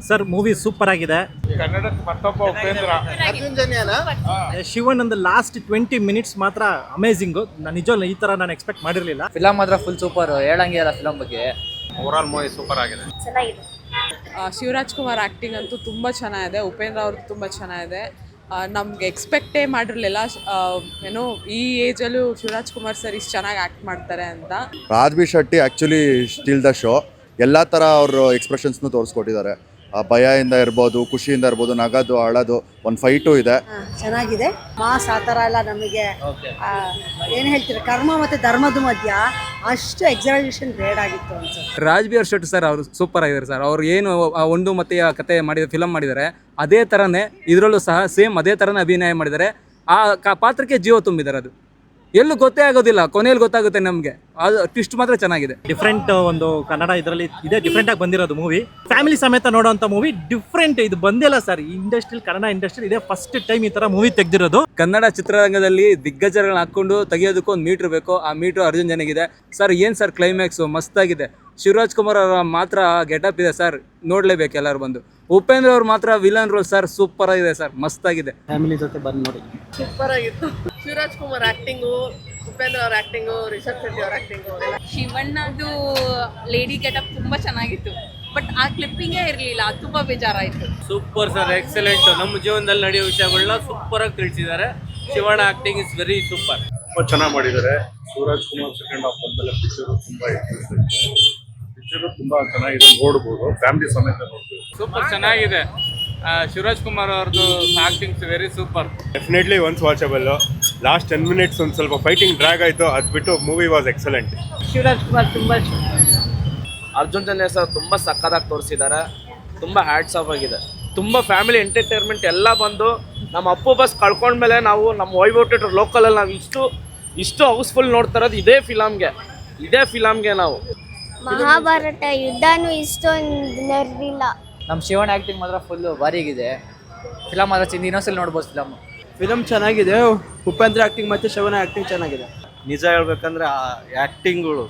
Sir movie super ಆಗಿದೆ. ಕನ್ನಡಕ್ಕೆ ಮತ್ತೊಬ್ಬ ಉಪೇಂದ್ರ. ಶಿವನ್ ಒಂದು ಲಾಸ್ಟ್ 20 ಮಿನಿಟ್ಸ್ ಮಾತ್ರ ಅಮೇಝಿಂಗು. ನಿಜವಲ್ಲ ಈ ತರ ನಾನು ಎಕ್ಸ್ಪೆಕ್ಟ್ ಮಾಡಿರಲಿಲ್ಲ. ಫಿಲಮ್ ಮಾತ್ರ ಫುಲ್ ಸೂಪರ್, ಹೇಳಂಗೆ ಇಲ್ಲ ಫಿಲಮ್ ಬಗ್ಗೆ. ಓವರ್ ಆಲ್ ಮೂವಿ ಸೂಪರ್ ಆಗಿದೆ. ಶಿವರಾಜ್ ಕುಮಾರ್ ಆ್ಯಕ್ಟಿಂಗ್ ಅಂತೂ ತುಂಬ ಚೆನ್ನಾಗಿದೆ. ಉಪೇಂದ್ರ ಅವ್ರದ್ದು ತುಂಬ ಚೆನ್ನಾಗಿದೆ. ನಮ್ಗೆ ಎಕ್ಸ್ಪೆಕ್ಟೇ ಮಾಡಿರಲಿಲ್ಲ ಏನು ಈ ಏಜಲ್ಲೂ ಶಿವರಾಜ್ ಕುಮಾರ್ ಸರ್ ಇಷ್ಟು ಚೆನ್ನಾಗಿ ಆ್ಯಕ್ಟ್ ಮಾಡ್ತಾರೆ ಅಂತ. Raj B Shetty actually stole the show. ಎಲ್ಲ ಥರ ಅವರು ಎಕ್ಸ್ಪ್ರೆಷನ್ಸ್ನು ತೋರಿಸ್ಕೊಟ್ಟಿದ್ದಾರೆ. ಭಯದಿಂದ ಇರ್ಬೋದು, ಖುಷಿಯಿಂದ ಇರ್ಬೋದು, ನಗದು ಅಳೋದು, ಒಂದು ಫೈಟು ಇದೆ. ಚೆನ್ನಾಗಿದೆ. ಮಾಸ್ ಆ ಥರ ಎಲ್ಲ ನಮಗೆ ಏನು ಹೇಳ್ತೀರಾ, ಕರ್ಮ ಮತ್ತು ಧರ್ಮದ ಮಧ್ಯ ಅಷ್ಟು ಎಕ್ಸಾಲ್ಯೂಷನ್ ಬೇಡ ಆಗಿತ್ತು ಅನ್ಸುತ್ತೆ. ರಾಜ್ಬಿ ಶೆಟ್ಟಿ ಸರ್ ಅವರು ಸೂಪರ್ ಆಗಿದ್ದಾರೆ ಸರ್. ಅವ್ರು ಏನು ಒಂದು ಮತ್ತೆ ಆ ಕತೆ ಮಾಡಿದ ಫಿಲಮ್ ಮಾಡಿದ್ದಾರೆ ಅದೇ ಥರನೇ ಇದರಲ್ಲೂ ಸಹ ಸೇಮ್ ಅದೇ ಥರನೇ ಅಭಿನಯ ಮಾಡಿದ್ದಾರೆ. ಆ ಪಾತ್ರಕ್ಕೆ ಜೀವ ತುಂಬಿದ್ದಾರೆ. ಅದು ಎಲ್ಲೂ ಗೊತ್ತೇ ಆಗೋದಿಲ್ಲ, ಕೊನೆಯಲ್ಲಿ ಗೊತ್ತಾಗುತ್ತೆ ನಮಗೆ. ಅದು ಟ್ವಿಸ್ಟ್ ಮಾತ್ರ ಚೆನ್ನಾಗಿದೆ. ಡಿಫ್ರೆಂಟ್ ಒಂದು ಕನ್ನಡ ಇದರಲ್ಲಿ ಇದೆ, ಡಿಫ್ರೆಂಟ್ ಆಗಿ ಬಂದಿರೋದು ಮೂವಿ. ಫ್ಯಾಮಿಲಿ ಸಮೇತ ನೋಡುವಂತ ಮೂವಿ. ಡಿಫ್ರೆಂಟ್ ಇದು ಬಂದಿಲ್ಲ ಸರ್ ಇಂಡಸ್ಟ್ರಿ, ಕನ್ನಡ ಇಂಡಸ್ಟ್ರಿ ಇದೇ ಫಸ್ಟ್ ಟೈಮ್ ಈ ತರ ಮೂವಿ ತೆಗೆದಿರೋದು. ಕನ್ನಡ ಚಿತ್ರರಂಗದಲ್ಲಿ ದಿಗ್ಗಜಗಳನ್ನ ಹಾಕೊಂಡು ತೆಗೆಯೋದಕ್ಕೂ ಒಂದು ಮೀಟ್ರ್ ಬೇಕು. ಆ ಮೀಟ್ರು ಅರ್ಜುನ್ ಜನಿಗಿದೆ ಸರ್. ಏನು ಸರ್ ಕ್ಲೈಮ್ಯಾಕ್ಸು ಮಸ್ತಾಗಿದೆ. ಶಿವರಾಜ್ ಕುಮಾರ್ ಅವರ ಮಾತ್ರ ಗೆಟಪ್ ಇದೆ ಸರ್, ನೋಡಲೇಬೇಕು ಎಲ್ಲರೂ ಬಂದು. ಉಪೇಂದ್ರ ಅವ್ರು ಮಾತ್ರ ವಿಲನ್ ರೋಲ್ ಸರ್, ಸೂಪರ್ ಆಗಿದೆ ಸರ್, ಮಸ್ತಾಗಿದೆ. ಫ್ಯಾಮಿಲಿ ಜೊತೆ ಬಂದು ನೋಡಿ. ಸೂಪರ್ ಆಗಿತ್ತು. ಶಿವರಾಜ್ ಕುಮಾರ್ ಆಕ್ಟಿಂಗು, ಉಪೇಂದ್ರ ಅವ್ರ ಆಕ್ಟಿಂಗು, ರಿಷಬ್ ಶೆಟ್ಟಿ ಅವ್ರ ಆಕ್ಟಿಂಗು. ಶಿವಣ್ಣದು ಲೇಡಿ ಗೆಟಪ್ ತುಂಬಾ ಚೆನ್ನಾಗಿತ್ತು, ಬಟ್ ಆ ಕ್ಲಿಪ್ಪಿಂಗೇ ಇರಲಿಲ್ಲ, ಅದು ತುಂಬಾ ಬೇಜಾರಾಯಿತು. Super sir, excellent. ನಮ್ಮ ಜೀವನದಲ್ಲಿ ನಡೆಯೋ ವಿಷಯಗಳನ್ನ ಸೂಪರ್ ಆಗಿ ತಿಳಿಸಿದ್ದಾರೆ. Shivanna acting is very super. ತುಂಬ ಚೆನ್ನಾಗಿ ಮಾಡಿದ್ದಾರೆ. ಶಿವರಾಜ್ ಕುಮಾರ್ ಸೆಕೆಂಡ್ ಹಾಫ್ ಬಂದಮೇಲೆ ಪಿಕ್ಚರು ತುಂಬ ಪಿಕ್ಚರು ತುಂಬ ಚೆನ್ನಾಗಿದೆ, ನೋಡ್ಬೋದು. ಫ್ಯಾಮಿಲಿ ಸಮೇತ ನೋಡ್ಬೋದು. ಸೂಪರ್ ಚೆನ್ನಾಗಿದೆ. ಶಿವರಾಜ್ ಕುಮಾರ್ ಅವ್ರದ್ದು acting very super. Definitely once watchable. Last 10 minutes ಒಂದು ಸ್ವಲ್ಪ ಫೈಟಿಂಗ್ ಡ್ರ್ಯಾಗ್ ಆಯಿತು, ಅದು ಬಿಟ್ಟು movie was excellent. Shivaraj Kumar ತುಂಬಾ ಅರ್ಜುನ್ ಜನ್ಯ ಸರ್ ತುಂಬ ಸಕ್ಕತ್ತಾಗಿ ತೋರಿಸಿದ್ದಾರೆ. ತುಂಬ ಹ್ಯಾಟ್ಸ್ ಆಫ್ ಆಗಿದೆ. ತುಂಬ ಫ್ಯಾಮಿಲಿ ಎಂಟರ್ಟೈನ್ಮೆಂಟ್ ಎಲ್ಲ ಬಂದು ನಮ್ಮ ಅಪ್ಪು ಬಸ್ ಕಳ್ಕೊಂಡ್ಮೇಲೆ ನಾವು ನಮ್ಮ ವೈಭವ್ ಥಿಯೇಟರ್ ಲೋಕಲಲ್ಲಿ ನಾವು ಇಷ್ಟು ಹೌಸ್ಫುಲ್ ನೋಡ್ತಾ ಇರೋದು ಇದೇ ಫಿಲಮ್ಗೆ ನಾವು. ಮಹಾಭಾರತ ಯುದ್ಧನೂ ಇಷ್ಟೊಂದು ಇರಲಿಲ್ಲ. ನಮ್ಮ ಶಿವಣ್ಣ ಆ್ಯಕ್ಟಿಂಗ್ ಮಾತ್ರ ಫುಲ್ಲು ಭಾರಿಗಿದೆ. ಫಿಲಮ್ ಮಾತ್ರ ಇನ್ನೊಂದ್ಸಲ ನೋಡ್ಬೋದು. ಫಿಲಮ್ ಚೆನ್ನಾಗಿದೆ. ಉಪೇಂದ್ರ ಆ್ಯಕ್ಟಿಂಗ್ ಮತ್ತು ಶಿವಣ್ಣ ಆ್ಯಕ್ಟಿಂಗ್ ಚೆನ್ನಾಗಿದೆ. ನಿಜ ಹೇಳ್ಬೇಕಂದ್ರೆ ಆ ಆಕ್ಟಿಂಗ್ಗಳು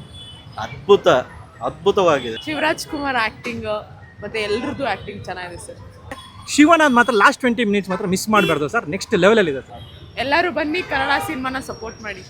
ಅದ್ಭುತವಾಗಿದೆ. ಶಿವರಾಜ್ ಕುಮಾರ್ ಆ್ಯಕ್ಟಿಂಗ್ ಮತ್ತು ಎಲ್ಲರದ್ದು ಆ್ಯಕ್ಟಿಂಗ್ ಚೆನ್ನಾಗಿದೆ ಸರ್. ಶಿವನ ಮಾತ್ರ ಲಾಸ್ಟ್ 20 ಮಿನಿಟ್ಸ್ ಮಾತ್ರ ಮಿಸ್ ಮಾಡಬಾರ್ದು ಸರ್. ನೆಕ್ಸ್ಟ್ ಲೆವೆಲಲ್ಲಿ ಇದೆ ಸರ್. ಎಲ್ಲರೂ ಬನ್ನಿ, ಕನ್ನಡ ಸಿನಿಮಾನ ಸಪೋರ್ಟ್ ಮಾಡಿ.